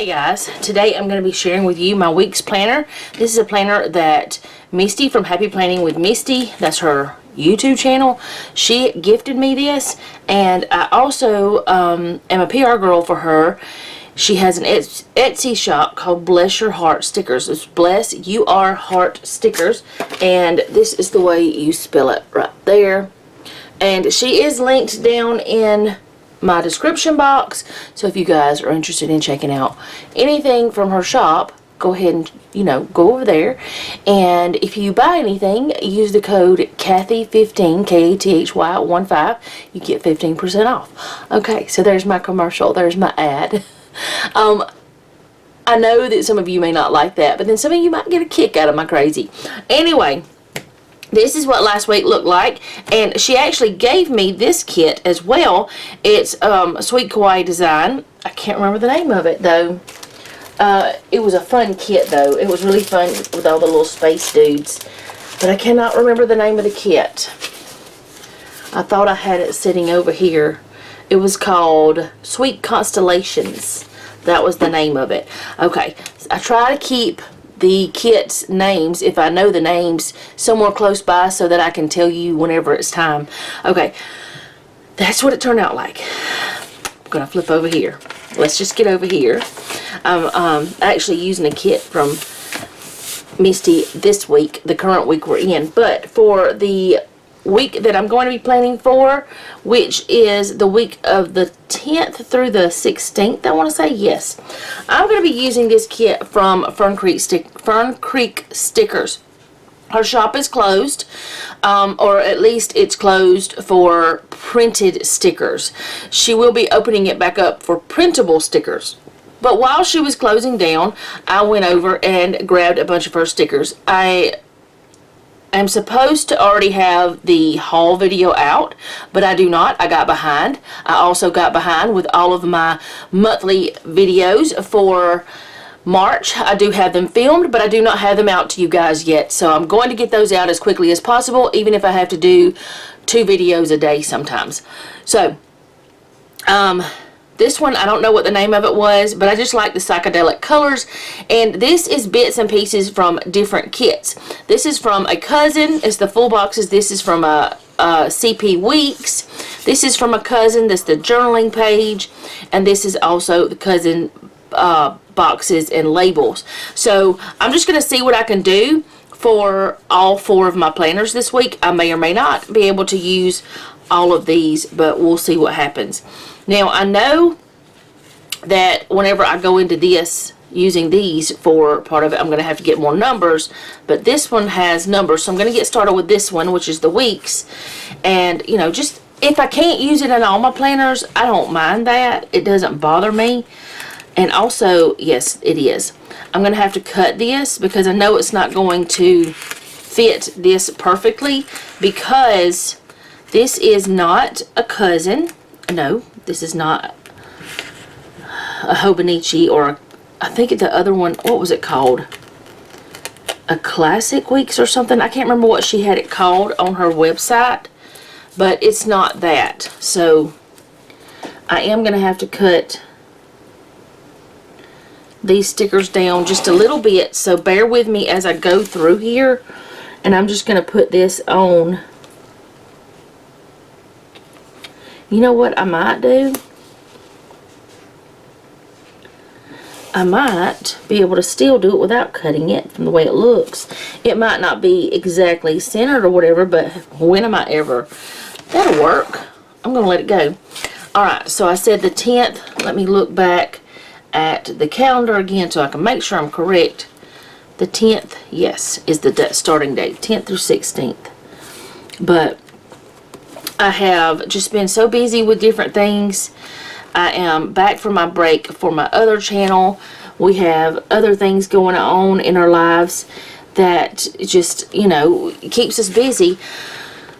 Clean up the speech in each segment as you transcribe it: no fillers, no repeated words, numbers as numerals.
Hey guys, today I'm going to be sharing with you my week's planner. This is a planner that Misty from Happy Planning with Misty, that's her YouTube channel, she gifted me this, and I also am a PR girl for her. She has an Etsy shop called Bless Your Heart Stickers. It's Bless Your Heart Stickers, and this is the way you spell it right there. And she is linked down in my description box, so if you guys are interested in checking out anything from her shop, go ahead and go over there. And if you buy anything, use the code Kathy15, KATHY15, you get 15% off. Okay, so there's my commercial, there's my ad. I know that some of you may not like that, but then some of you might get a kick out of my crazy. Anyway, this is what last week looked like, and she actually gave me this kit as well. It's a Sweet Kawaii design. I can't remember the name of it though. It was a fun kit though. It was really fun with all the little space dudes, but I cannot remember the name of the kit. I thought I had it sitting over here. It was called Sweet Constellations. That was the name of it. Okay, I try to keep the kit's names, if I know the names, somewhere close by so that I can tell you whenever it's time. Okay, that's what it turned out like. I'm gonna flip over here. Let's just get over here. I'm actually using a kit from Misty this week, the current week we're in, but for the week that I'm going to be planning for, which is the week of the 10th through the 16th, I want to say, yes, I'm going to be using this kit from Fern Creek Stickers. Her shop is closed, or at least it's closed for printed stickers. She will be opening it back up for printable stickers. But while she was closing down, I went over and grabbed a bunch of her stickers. I'm supposed to already have the haul video out, but I do not. I got behind. I also got behind with all of my monthly videos for March. I do have them filmed, but I do not have them out to you guys yet. So I'm going to get those out as quickly as possible, even if I have to do 2 videos a day sometimes. So, this one, I don't know what the name of it was, but I just like the psychedelic colors. And this is bits and pieces from different kits. This is from a cousin. It's the full boxes. This is from a CP Weeks. This is from a cousin. That's the journaling page. And this is also the cousin boxes and labels. So I'm just going to see what I can do for all 4 of my planners this week. I may or may not be able to use all of these, but we'll see what happens. Now, I know that whenever I go into this, using these for part of it, I'm going to have to get more numbers, but this one has numbers, so I'm going to get started with this one, which is the weeks. And, just if I can't use it in all my planners, I don't mind that. It doesn't bother me. And also, yes, it is. I'm going to have to cut this because I know it's not going to fit this perfectly, because this is not a cousin. No, this is not a Hobonichi, or I think the other one, what was it called? A Classic Weeks or something. I can't remember what she had it called on her website, but it's not that. So I am going to have to cut these stickers down just a little bit, so bear with me as I go through here. And I'm just going to put this on. You know what I might do? I might be able to still do it without cutting it from the way it looks. It might not be exactly centered or whatever, but when am I ever? That'll work. I'm going to let it go. Alright, so I said the 10th. Let me look back at the calendar again so I can make sure I'm correct. The 10th, yes, is the starting date. 10th through 16th. But I have just been so busy with different things. I am back from my break for my other channel. We have other things going on in our lives that just, keeps us busy.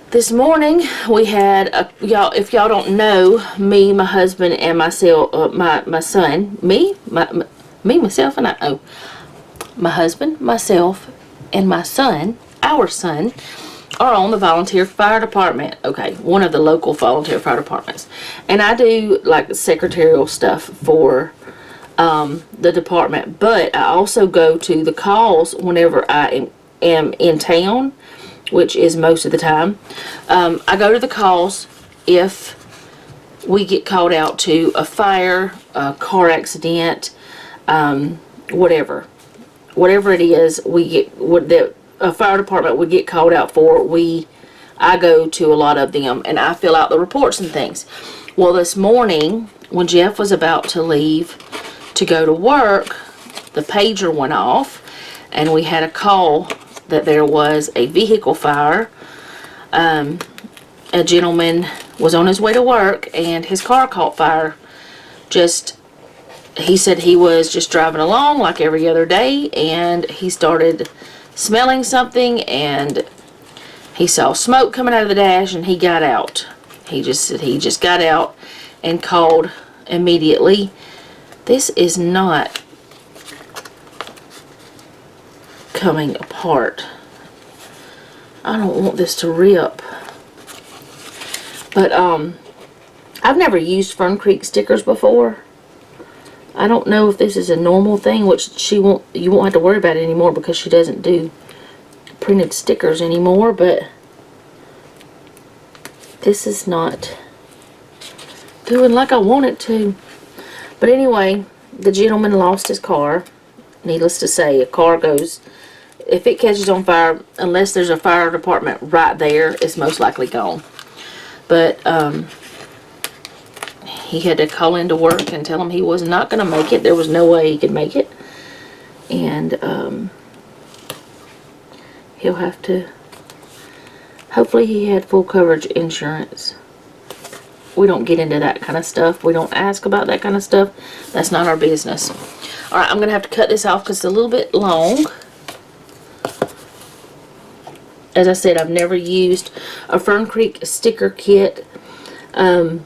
This morning we had y'all, if y'all don't know, me, my husband, and myself, my son, myself, and my husband, myself, and my son, our son, are on the volunteer fire department. Okay, one of the local volunteer fire departments. And I do like secretarial stuff for the department, but I also go to the calls whenever I am in town, which is most of the time. I go to the calls if we get called out to a fire, a car accident, whatever it is, we get that a fire department would get called out for. I go to a lot of them, and I fill out the reports and things. Well, this morning when Jeff was about to leave to go to work, the pager went off, and we had a call that there was a vehicle fire. A gentleman was on his way to work, and his car caught fire. He said he was just driving along like every other day, and he started smelling something, and he saw smoke coming out of the dash, and he got out. He just got out and called immediately. This is not coming apart. I don't want this to rip. But I've never used Fern Creek stickers before. I don't know if this is a normal thing, which you won't have to worry about it anymore because she doesn't do printed stickers anymore, but this is not doing like I want it to. But anyway, the gentleman lost his car. Needless to say, a car goes, if it catches on fire, unless there's a fire department right there, it's most likely gone. But he had to call into work and tell him he was not going to make it. There was no way he could make it. And he'll have to, hopefully he had full coverage insurance. We don't get into that kind of stuff. We don't ask about that kind of stuff. That's not our business. Alright, I'm going to have to cut this off because it's a little bit long. As I said, I've never used a Fern Creek sticker kit. And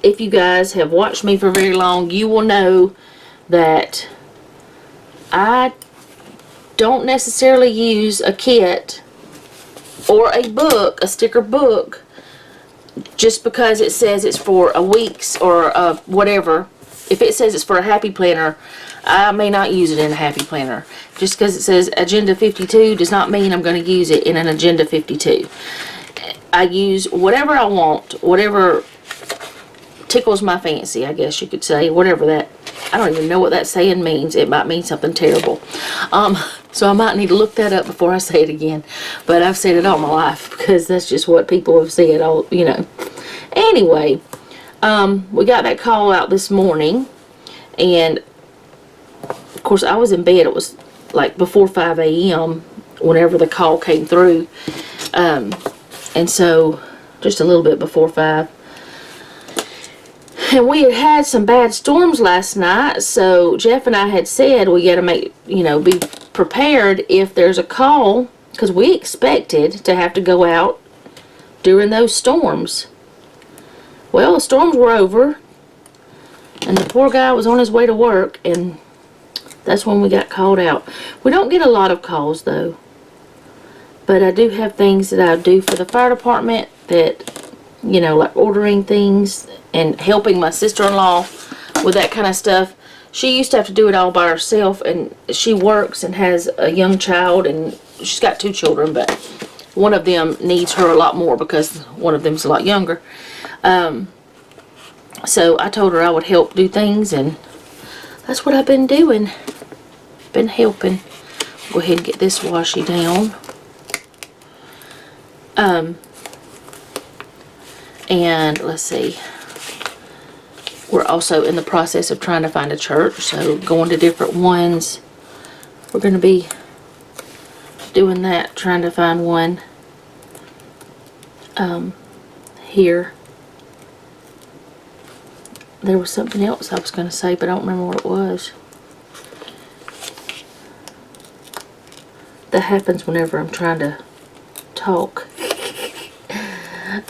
if you guys have watched me for very long, you will know that I don't necessarily use a kit or a book, a sticker book, just because it says it's for a week's or whatever. If it says it's for a happy planner, I may not use it in a happy planner. Just because it says Agenda 52 does not mean I'm going to use it in an Agenda 52. I use whatever I want, whatever tickles my fancy, I guess you could say. Whatever that, I don't even know what that saying means. It might mean something terrible. So I might need to look that up before I say it again. But I've said it all my life because that's just what people have said, all, you know. Anyway, we got that call out this morning, and of course I was in bed. It was like before 5 a.m. whenever the call came through, and so just a little bit before 5. And we had some bad storms last night, so Jeff and I had said we got to make, be prepared if there's a call, because we expected to have to go out during those storms. Well, the storms were over, and the poor guy was on his way to work, and that's when we got called out. We don't get a lot of calls, though, but I do have things that I do for the fire department that, like ordering things and helping my sister-in-law with that kind of stuff. She used to have to do it all by herself, and she works and has a young child, and she's got 2 children, but one of them needs her a lot more because one of them's a lot younger. So I told her I would help do things, and that's what I've been doing. Been helping. Go ahead and get this washi down. And let's see. We're also in the process of trying to find a church, so going to different ones. We're going to be doing that, trying to find one here. There was something else I was going to say, but I don't remember what it was. That happens whenever I'm trying to talk.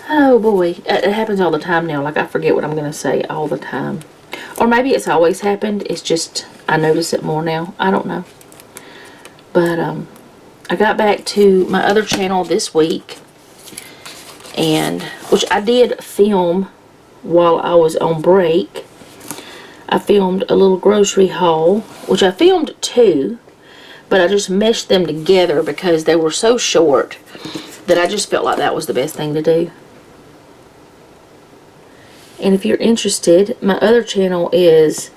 Oh boy, it happens all the time now. Like I forget what I'm going to say all the time. Or maybe it's always happened. It's just I notice it more now. I don't know. But I got back to my other channel this week, and which I did film while I was on break. I filmed a little grocery haul, which I filmed 2, but I just meshed them together because they were so short that I just felt like that was the best thing to do. And if you're interested, my other channel is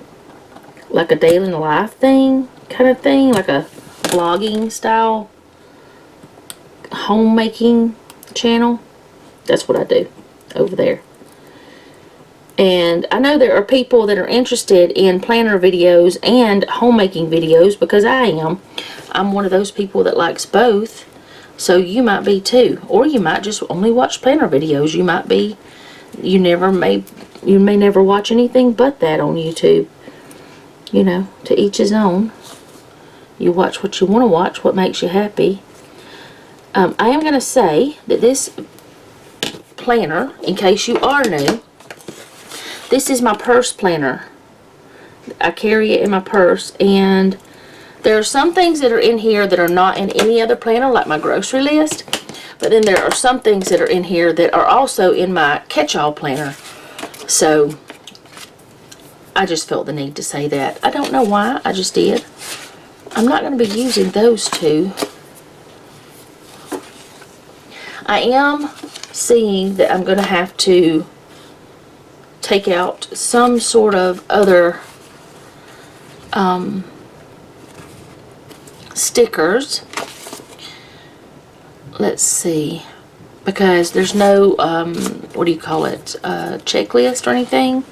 like a daily life thing, kind of thing, like a vlogging style homemaking channel. That's what I do over there. And I know there are people that are interested in planner videos and homemaking videos, because I am. I'm one of those people that likes both. So you might be too. Or you might just only watch planner videos. You might be, you may never watch anything but that on YouTube. You know, to each his own. You watch what you want to watch, what makes you happy. I am going to say that this planner, in case you are new, this is my purse planner. I carry it in my purse, and there are some things that are in here that are not in any other planner, like my grocery list. But then there are some things that are in here that are also in my catch-all planner. So I just felt the need to say that. I don't know why, I just did. I'm not going to be using those 2. I am seeing that I'm going to have to take out some sort of other stickers. Let's see, because there's no what do you call it, checklist or anything.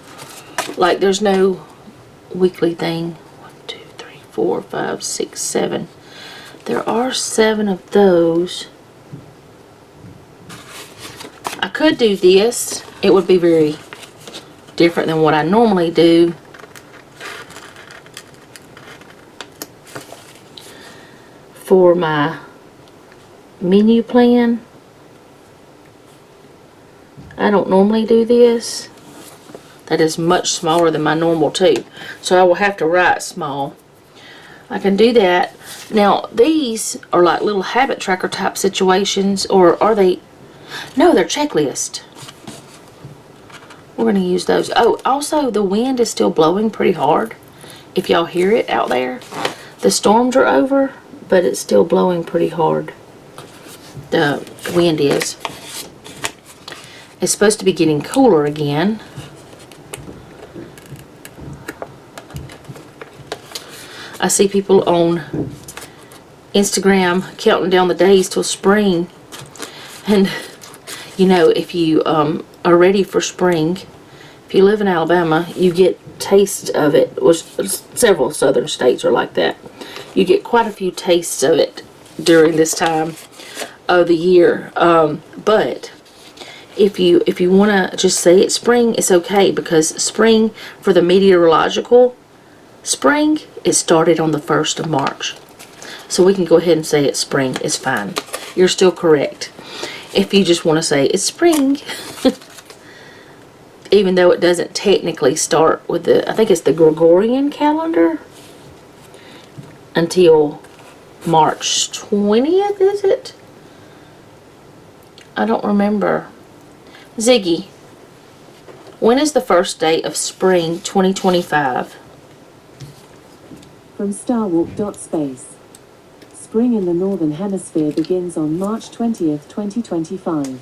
Like there's no weekly thing. 1, 2, 3, 4, 5, 6, 7. There are 7 of those. I could do this. It would be very different than what I normally do. For my menu plan, I don't normally do this. That is much smaller than my normal too. So I will have to write small. I can do that. Now these are like little habit tracker type situations, or are they? No, they're checklist. We're going to use those. Oh, also the wind is still blowing pretty hard. If y'all hear it out there. The storms are over, but it's still blowing pretty hard. The wind is. It's supposed to be getting cooler again. I see people on Instagram counting down the days till spring. And you know, if you are ready for spring, if you live in Alabama, you get tastes of it. Several southern states are like that. You get quite a few tastes of it during this time of the year. But if you want to just say it's spring, it's okay, because spring, for the meteorological spring, it started on the 1st of March. So we can go ahead and say it's spring. It's fine. You're still correct. If you just want to say it's spring, even though it doesn't technically start with the, I think it's the Gregorian calendar, until March 20th, is it? I don't remember. Ziggy, when is the first day of spring 2025? From starwalk.space. Spring in the Northern Hemisphere begins on March 20th, 2025.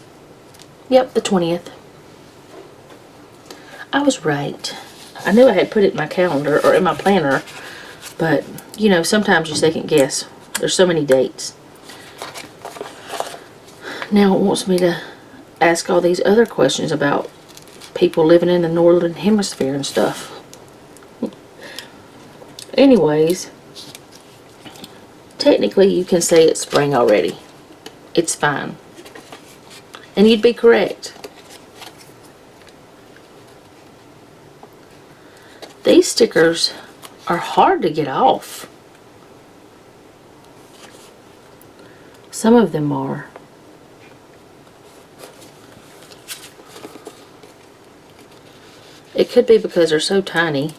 Yep, the 20th. I was right. I knew I had put it in my calendar, or in my planner, but, you know, sometimes you second guess. There's so many dates. Now it wants me to ask all these other questions about people living in the Northern Hemisphere and stuff. Anyways, technically you can say it's spring already. It's fine. And you'd be correct. These stickers are hard to get off. Some of them are. It could be because they're so tiny.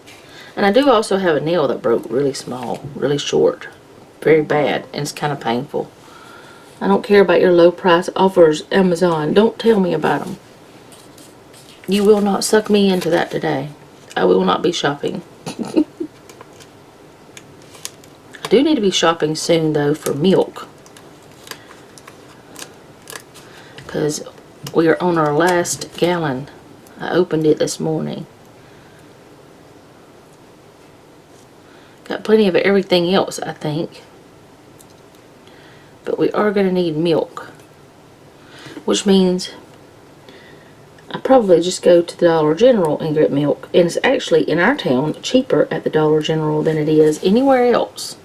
And I do also have a nail that broke really small, really short. Very bad, and it's kind of painful. I don't care about your low price offers, Amazon. Don't tell me about them. You will not suck me into that today. I will not be shopping. I do need to be shopping soon, though, for milk. Because we are on our last gallon. I opened it this morning. Got plenty of everything else, I think. But we are going to need milk. Which means I probably just go to the Dollar General and get milk. And it's actually, in our town, cheaper at the Dollar General than it is anywhere else.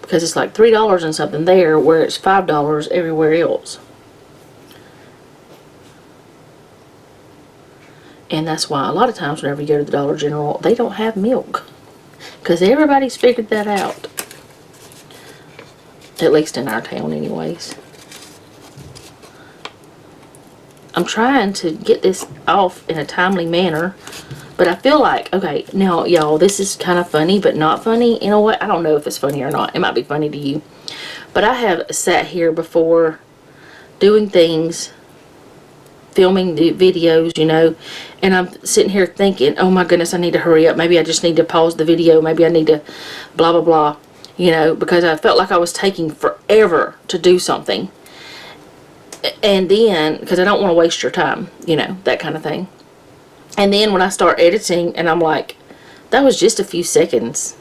Because it's like $3 and something there, where it's $5 everywhere else. And that's why a lot of times whenever you go to the Dollar General, they don't have milk. Because everybody's figured that out. At least in our town anyways. I'm trying to get this off in a timely manner. But I feel like, okay, now y'all, this is kind of funny, but not funny. You know what? I don't know if it's funny or not. It might be funny to you. But I have sat here before doing things, filming the videos, you know, and I'm sitting here thinking, oh my goodness, I need to hurry up. Maybe I just need to pause the video. Maybe I need to blah, blah, blah, you know, because I felt like I was taking forever to do something. And then, because I don't want to waste your time, you know, that kind of thing. And then when I start editing, and I'm like, that was just a few seconds.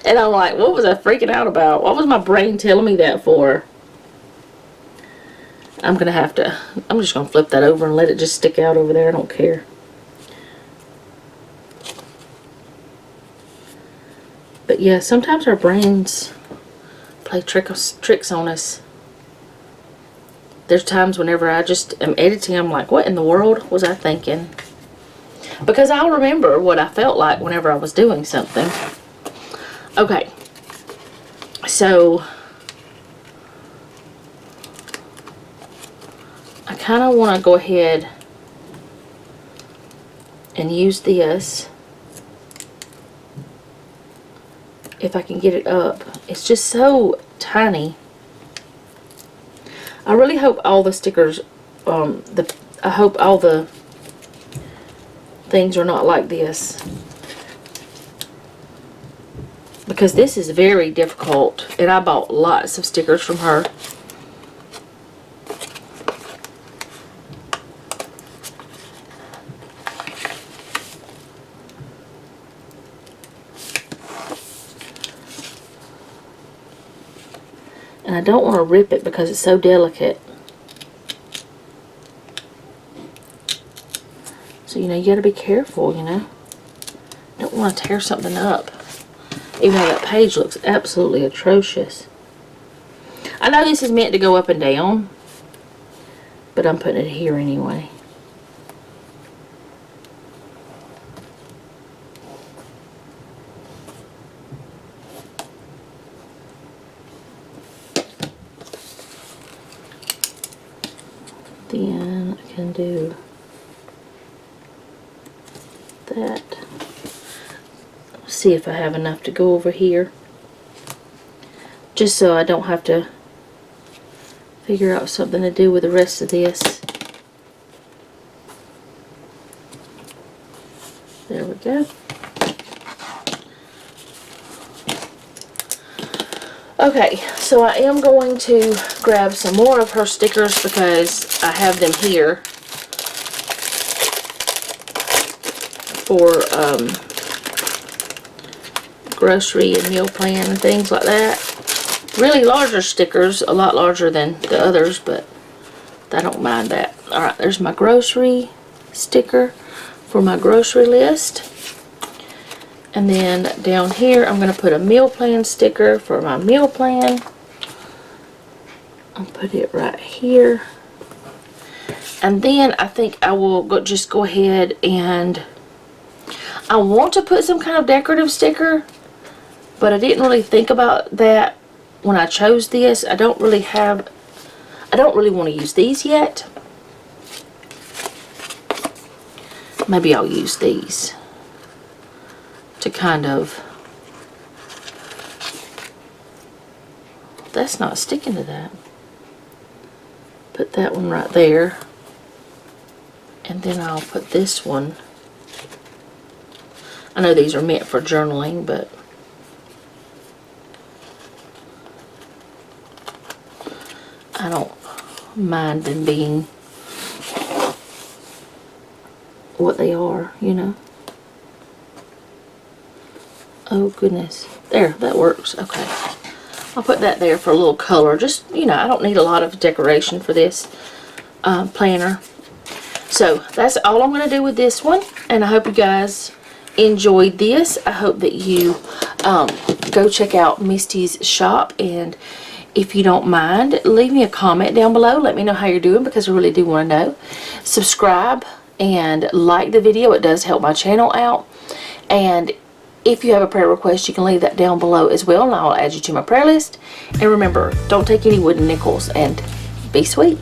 And I'm like, what was I freaking out about? What was my brain telling me that for? I'm just going to flip that over and let it just stick out over there. I don't care. But yeah, sometimes our brains play tricks on us. There's times whenever I just am editing, I'm like, what in the world was I thinking? Because I'll remember what I felt like whenever I was doing something. Okay. So, I kind of want to go ahead and use this. If I can get it up. It's just so tiny. I really hope all the stickers, I hope all the things are not like this. Because this is very difficult. And I bought lots of stickers from her. And I don't want to rip it because it's so delicate. So, you know, you got to be careful, you know. Don't want to tear something up. Even though that page looks absolutely atrocious. I know this is meant to go up and down. But I'm putting it here anyway. Then I can do that. See if I have enough to go over here. Just so I don't have to figure out something to do with the rest of this. There we go. Okay, so I am going to grab some more of her stickers because I have them here for grocery and meal plan and things like that. Really larger stickers, a lot larger than the others, but I don't mind that. Alright, there's my grocery sticker for my grocery list. And then down here, I'm going to put a meal plan sticker for my meal plan. I'll put it right here. And then I think I will just go ahead and I want to put some kind of decorative sticker, but I didn't really think about that when I chose this. I don't really want to use these yet. Maybe I'll use these to kind of, that's not sticking to that. put that one right there. And then I'll put this one. I know these are meant for journaling, but I don't mind them being what they are, you know. Oh goodness. There, that works. Okay. I'll put that there for a little color. Just, you know, I don't need a lot of decoration for this planner. So that's all I'm going to do with this one. And I hope you guys enjoyed this. I hope that you go check out Misty's shop. And if you don't mind, leave me a comment down below. Let me know how you're doing, because I really do want to know. Subscribe and like the video. It does help my channel out. And if you have a prayer request, you can leave that down below as well, and I'll add you to my prayer list. And remember, don't take any wooden nickels, and be sweet.